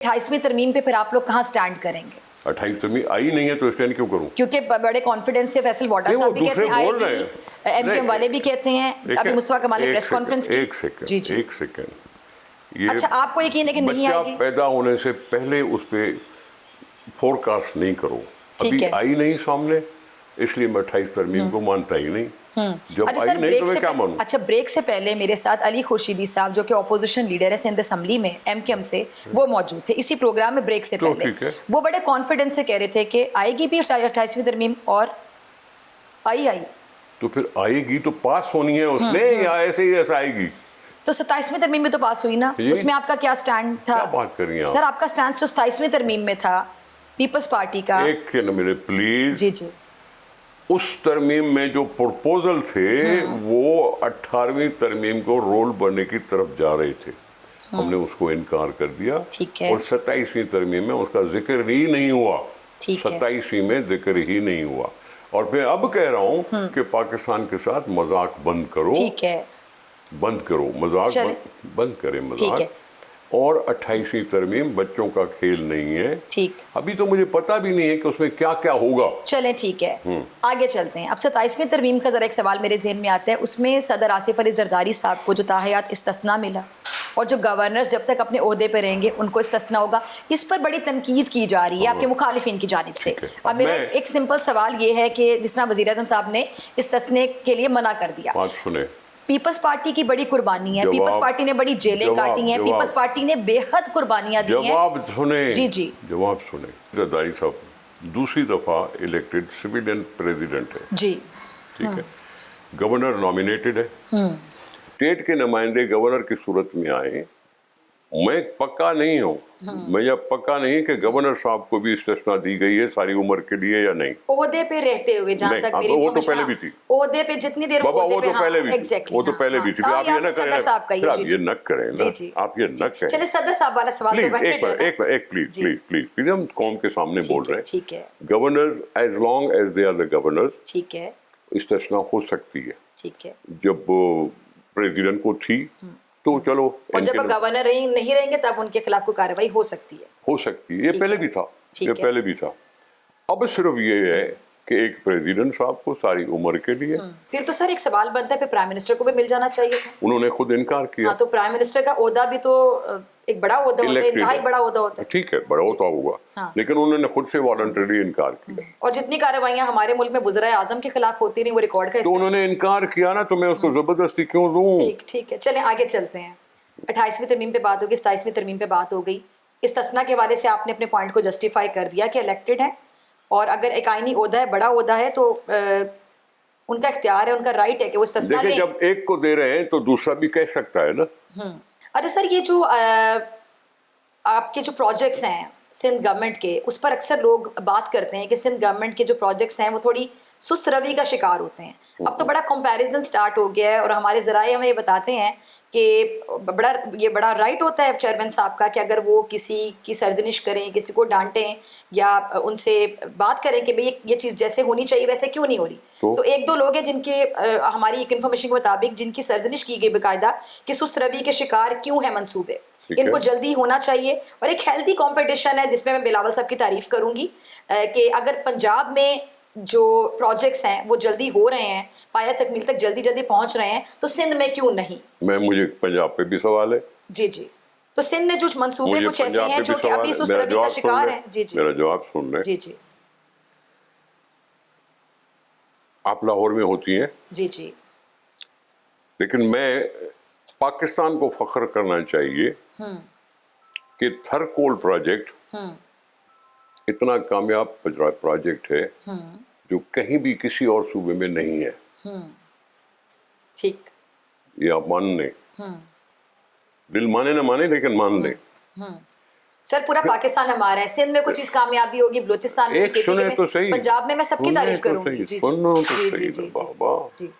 28वीं तरमीम पे फिर आप लोग कहाँ स्टैंड करेंगे? 28 तरमीम आई नहीं है तो स्टैंड क्यों करूं? क्योंकि बड़े कॉन्फिडेंस से फैसल वाडा साहब भी कहते हैं आएगी, एमकेएम वाले भी कहते हैं, अभी मुस्तफा कमाल ने प्रेस कॉन्फ्रेंस की। एक सेकंड, अच्छा, आपको यकीन है कि नहीं आएगी? बच्चा पैदा होने से पहले उस पे फोरकास्ट नहीं करो। अभी आई नहीं सामने, इसलिए मैं 28 तरमीम को मानता ही नहीं। जब अच्छा आई सर, नहीं तो मैं क्या मानूं? अच्छा, ब्रेक से पहले मेरे साथ अली खुर्शीदी साहब जो कि अपोजिशन लीडर है सिंध असम्बली में एमकेएम से, वो मौजूद थे इसी प्रोग्राम में ब्रेक से पहले। वो बड़े कॉन्फिडेंस से कह रहे थे कि आएगी भी 28वीं तरमीम, और आई तो फिर आएगी तो पास होनी है उसने, या ऐसे ही ऐसा आएगी? तो 27वीं तरमीम में तो पास हुई ना, उसमें आपका क्या स्टैंड था? क्या बात कर रही हैं सर? आपका स्टैंड तो 27वीं तरमीम में था पीपल्स पार्टी का। एक मिनट प्लीज। जी उस तरमीम में जो प्रपोजल थे वो 18वीं तरमीम को रोल बनने की तरफ जा रहे थे, हमने उसको इनकार कर दिया। ठीक है। और 27वीं तरमीम में उसका जिक्र ही नहीं हुआ। 27वीं में जिक्र ही नहीं हुआ। और फिर अब कह रहा हूँ कि पाकिस्तान के साथ मजाक बंद करो। ठीक है, बंद करो मजाक, बंद करें मजाक। और 28वीं तरमीम बच्चों का खेल नहीं है। ठीक, अभी तो मुझे पता भी नहीं है कि उसमें क्या क्या होगा। चलें ठीक है, आगे चलते हैं। अब 27वीं तरमीम का जरा एक सवाल मेरे ज़हन में आता है। उसमें सदर आसिफ अली जरदारी साहब को जो ताहयात इस्तिस्ना मिला, और जो गवर्नर्स जब तक अपने ओहदे पे रहेंगे उनको इस्तिस्ना होगा, इस पर बड़ी तनकीद की जा रही है आपके मुखालिफिन की जानिब से। अब मेरा एक सिंपल सवाल ये है कि जिस तरह वज़ीर आज़म साहब ने इस्तिस्ने के लिए मना कर दिया, बात सुने, पीपल्स पार्टी की बड़ी कुर्बानी है, पीपल्स पार्टी ने बड़ी जेलें काटी हैं, पीपल्स पार्टी ने बेहद कुर्बानियां दी हैं। जवाब सुने, जी जवाब सुने। जरदारी साहब दूसरी दफा इलेक्टेड सिविलियन प्रेसिडेंट है जी, ठीक है, गवर्नर नॉमिनेटेड है, स्टेट के नुमाइंदे गवर्नर की सूरत में आए। मैं पक्का नहीं हूँ, मैं यह पक्का नहीं कि गवर्नर साहब को भी इस्तिस्ना दी गई है सारी उम्र के लिए या नहीं। ओहदे पे रहते हुए, जहाँ तक मेरी वो तो पहले भी थी, ओहदे पे जितनी देर बाबा वो तो पहले भी थी, वो तो पहले भी थी। आप ये न करें, आप ये न करें ना, आप ये न करें। चलिए सदर साहब वाला सवाल एक प्लीज, हम कौम के सामने बोल रहे हैं। ठीक है, governors as long as they are the governors, ठीक है, इस्तिस्ना हो सकती है। ठीक है, जब प्रेसिडेंट को थी तो चलो, और जब गवर्नर नहीं रहेंगे तब उनके खिलाफ कोई कार्रवाई हो सकती है। ये पहले भी था, ये पहले भी था। अब सिर्फ ये है कि एक प्रेसिडेंट साहब को सारी उम्र के लिए। फिर तो सर एक सवाल बनता है, फिर प्राइम मिनिस्टर को भी मिल जाना चाहिए था। उन्होंने खुद इनकार किया। हाँ, तो प्राइम मिनिस्टर का ओहदा भी तो एक बड़ा ओहदा होता है, इंतहाई बड़ा ओहदा होता है। ठीक है, बड़ा होता होगा, लेकिन उन्होंने खुद से वॉलंटरी इनकार किया। और जितनी कार्रवाइयां हमारे मुल्क में वज़ीर आज़म के खिलाफ होती रही वो रिकॉर्ड का, तो उन्होंने इनकार किया ना, तो मैं उसको जबरदस्ती क्यों दूं? ठीक है, चलें आगे चलते हैं। 28वीं तरमीम पे बात होगी, 27वीं तरमीम पे बात हो गई। इस्तिस्ना के हवाले से आपने अपने पॉइंट को जस्टिफाई कर दिया कि इलेक्टेड है, और अगर एक आईनी ओहदा है, बड़ा ओहदा है, तो उनका इख्तियार है, उनका राइट है कि वो इस्तिस्ना लें। जब एक को दे रहे हैं तो दूसरा भी कह सकता है ना। अच्छा सर, ये जो आपके जो प्रोजेक्ट्स हैं सिंध गवर्नमेंट के, उस पर अक्सर लोग बात करते हैं कि सिंध गवर्नमेंट के जो प्रोजेक्ट्स हैं वो थोड़ी सुस्त रवि का शिकार होते हैं। अब तो बड़ा कंपैरिजन स्टार्ट हो गया है, और हमारे ज़राए हमें ये बताते हैं कि बड़ा राइट होता है चेयरमैन साहब का कि अगर वो किसी की सरजनिश करें, किसी को डांटें या उनसे बात करें कि भाई ये चीज़ जैसे होनी चाहिए वैसे क्यों नहीं हो रही, तो एक दो लोग हैं जिनके हमारी एक इन्फॉर्मेशन के मुताबिक जिनकी सरजनिश की गई बाकायदा कि सुस्त रवि के शिकार क्यों है मंसूबे, इनको जल्दी होना चाहिए। और एक हेल्दी कंपटीशन है जिसमें मैं बिलावल साहब की तारीफ करूंगी कि अगर पंजाब में जो प्रोजेक्ट्स हैं वो जल्दी हो रहे हैं, पाया तकमील तक जल्दी पहुंच रहे हैं, तो सिंध में क्यों नहीं? मुझे पंजाब पे भी सवाल है। जी, तो सिंध में जो मंसूबे कुछ ऐसे हैं जो कि अभी सुस्त रवि का शिकार हैं। जी, मेरा जवाब सुन रहे। जी, आप लाहौर में होती हैं। जी, लेकिन मैं पाकिस्तान को फख्र करना चाहिए कि थरकोल प्रोजेक्ट इतना कामयाब प्रोजेक्ट है जो कहीं भी किसी और सूबे में नहीं है। ठीक, ये आप मान लें, दिल माने ना माने, लेकिन मान लें। सर पूरा पाकिस्तान हमारा है, सिंध में कुछ चीज कामयाबी होगी, बलूचिस्तान में, सुने तो सही, पंजाब में मैं सबकी तारीफ करूंगी। जी,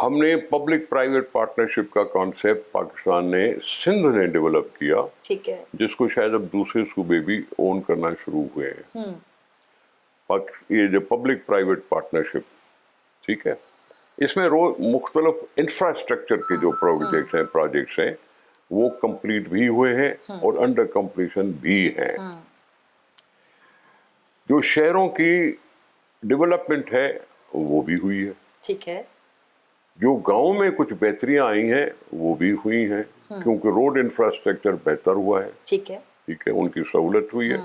हमने पब्लिक प्राइवेट पार्टनरशिप का कॉन्सेप्ट पाकिस्तान ने, सिंध ने डेवलप किया, ठीक है, जिसको शायद अब दूसरे सूबे भी ओन करना शुरू हुए हैं। ये जो पब्लिक प्राइवेट पार्टनरशिप, ठीक है, इसमें मुख्तलिफ इंफ्रास्ट्रक्चर के जो प्रोजेक्ट्स हैं وہ کمپلیٹ بھی ہوئے ہیں اور انڈر کمپلیشن بھی ہیں. جو شہروں کی ڈیولپمنٹ ہے وہ بھی ہوئی ہے. ٹھیک ہے. جو گاؤں میں کچھ بہتریاں آئی ہیں وہ بھی ہوئی ہیں کیونکہ روڈ انفراسٹرکچر بہتر ہوا ہے. ٹھیک ہے. ٹھیک ہے, ان کی سہولت ہوئی ہے.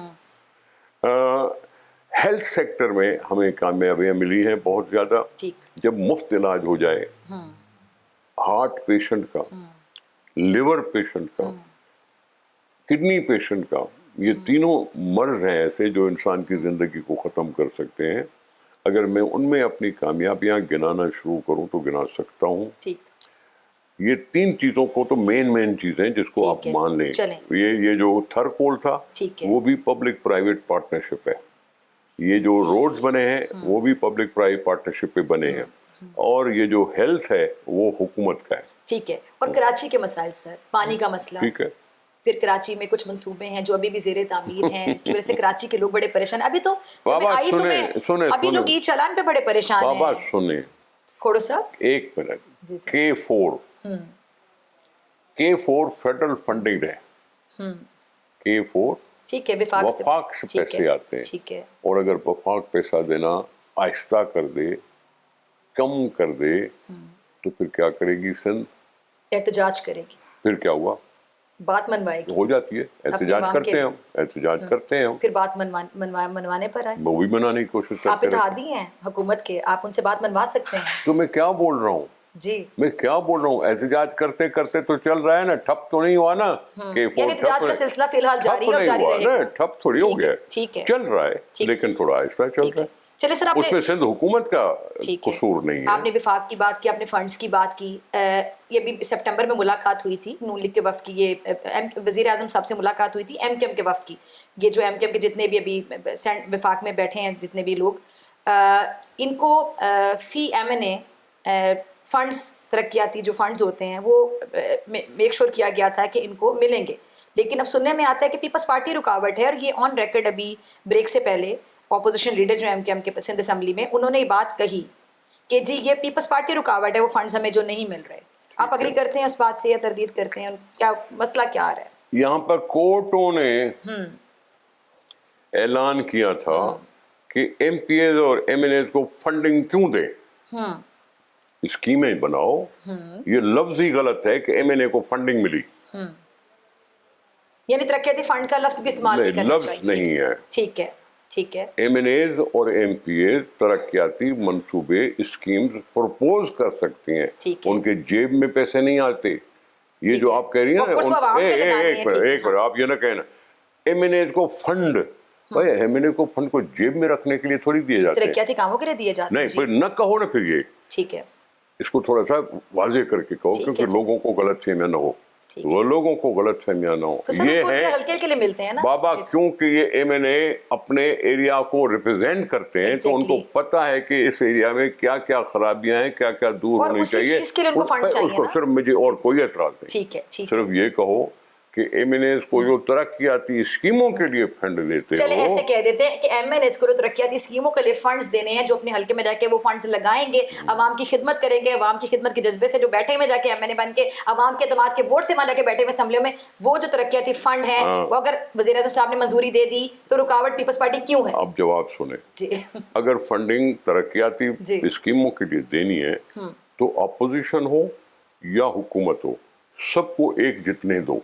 ہیلتھ سیکٹر میں ہمیں کامیابیاں ملی ہیں بہت زیادہ. جب مفت علاج ہو جائے ہارٹ پیشنٹ کا, لیور پیشنٹ کا, کڈنی پیشنٹ کا, یہ تینوں مرض ہیں ایسے جو انسان کی زندگی کو ختم کر سکتے ہیں. اگر میں ان میں اپنی کامیابیاں گنانا شروع کروں تو گنا سکتا ہوں. یہ تین چیزوں کو تو مین چیزیں جس کو آپ مان لیں. یہ جو تھرکول تھا وہ بھی پبلک پرائیویٹ پارٹنرشپ ہے. یہ جو روڈز بنے ہیں وہ بھی پبلک پرائیویٹ پارٹنرشپ پہ بنے ہیں. اور یہ جو ہیلتھ ہے وہ حکومت کا ہے. ٹھیک ہے. اور کراچی کے مسائل سر, پانی کا مسئلہ, ٹھیک ہے, پھر کراچی میں کچھ منصوبے ہیں جو ابھی بھی زیر تعمیر ہیں, اس کی وجہ سے کراچی کے لوگ بڑے پریشان ہیں. ابھی تو ابھی لوگ ای چالان پہ بڑے پریشان ہیں. بابا سنیں کھوڑو صاحب ایک منٹ. K4 فیڈرل فنڈنگ ہے. K4 ٹھیک ہے, وفاق سے پیسے آتے ہیں. ٹھیک ہے. اور اگر وفاق پیسہ دینا آہستہ کر دے, کم کر دے, تو پھر کیا کرے گی سندھ؟ احتجاج کرے گی. پھر کیا ہوا؟ بات منوائے گی. ہو جاتی ہے. احتجاج کرتے ہیں ہم. پھر بات منوانے پر آئے. وہ بھی منانے کی کوشش کرتے ہیں. آپ اتحادی ہیں حکومت کے, آپ ان سے بات منوا سکتے ہیں. تو میں کیا بول رہا ہوں, میں کیا بول رہا ہوں, احتجاج کرتے کرتے تو چل رہا ہے نا, ٹھپ تو نہیں ہوا نا. احتجاج کا سلسلہ فی الحال جاری ہے اور جاری رہے گا. ٹھپ تھوڑی ہو گیا, ٹھیک ہے, چل رہا ہے لیکن تھوڑا آہستہ چل رہا ہے. چلے سر, اس میں سندھ حکومت کا قصور نہیں ہے. آپ نے وفاق کی بات کی, آپ نے فنڈز کی بات کی. یہ بھی سپٹمبر میں ملاقات ہوئی تھی نون لیگ کے وفد کی, یہ وزیر اعظم صاحب سے ملاقات ہوئی تھی ایم کیو ایم کے وفد کی. یہ جو ایم کیو ایم کے جتنے بھی ابھی وفاق میں بیٹھے ہیں جتنے بھی لوگ, ان کو فی ایم این اے فنڈز, ترقیاتی جو فنڈز ہوتے ہیں وہ میک شور کیا گیا تھا کہ ان کو ملیں گے. لیکن اب سننے میں آتا ہے کہ پیپلز پارٹی رکاوٹ ہے. اور یہ آن ریکارڈ ابھی بریک سے پہلے اپوزیشن لیڈر جو ایم کیو ایم کے سندھ اسمبلی میں, انہوں نے یہ بات کہی کہ جی یہ پیپلز پارٹی رکاوٹ ہے, وہ فنڈز ہمیں جو نہیں مل رہے. آپ اگری کرتے ہیں اس بات سے یا تردید کرتے ہیں؟ کیا مسئلہ کیا آ رہا ہے یہاں پر؟ کورٹوں نے اعلان کیا تھا کہ ایم پی ایز اور ایم این ایز کو فنڈنگ کیوں دیں, اسکیمیں بناؤ. یہ لفظ ہی غلط ہے کہ ایم این اے کو فنڈنگ ملی, یعنی ترقیاتی فنڈ کا لفظ بھی استعمال نہیں کرنا چاہیے. لفظ نہیں ہے. ٹھیک ہے, ٹھیک ہے. ایم این ایز اور ایم پی ایز ترقیاتی منصوبے اسکیمز پرپوز کر سکتی ہیں, ان کے جیب میں پیسے نہیں آتے. یہ جو آپ کہہ رہی ہیں ایک منٹ, آپ یہ نہ کہنا ایم این ایز کو فنڈ, بھائی ایم این اے کو فنڈ کو جیب میں رکھنے کے لیے تھوڑی دیے جاتے ہیں, ترقیاتی کاموں کے لیے دیے جاتے ہیں. نہیں پھر نہ کہو نا پھر یہ. ٹھیک ہے, اس کو تھوڑا سا واضح کر کے کہو کیونکہ لوگوں کو غلط فہمیاں نہ ہو, وہ لوگوں کو غلط فہمیاں نہ ہو. یہ ہے ہلکے کے لیے ملتے ہیں نا بابا, کیونکہ یہ ایم این اے اپنے ایریا کو ریپرزینٹ کرتے ہیں تو ان کو پتا ہے کہ اس ایریا میں کیا کیا خرابیاں ہیں, کیا کیا دور ہونی چاہیے. اس کو صرف مجھے اور کوئی اعتراض نہیں. ٹھیک ہے, صرف یہ کہو کہ ایم این ایز کو جو ترقیاتی اسکیموں کے لیے فنڈ دیتے چلے ایسے کہہ دیتے ہیں کہ ایم این ایز کو ترقیاتی اسکیموں کے لیے فنڈز دینے ہیں, جو اپنے حلقے میں جا کے وہ فنڈز لگائیں گے, عوام کی خدمت کریں گے, عوام کی خدمت کے جذبے سے جو بیٹھے ہوئے جا کے ایم این اے بن کے عوام کے اعتماد کے ووٹ سے مان کے بیٹھے ہوئے اسمبلیوں میں, وہ جو ترقیاتی فنڈ ہیں وہ اگر وزیر اعظم صاحب نے منظوری دے دی تو رکاوٹ پیپلز پارٹی کیوں ہے؟ اب جواب سنیں. اگر فنڈنگ ترقیاتی اسکیموں کے لیے دینی ہے تو اپوزیشن ہو یا حکومت ہو, سب کو ایک جتنے دو.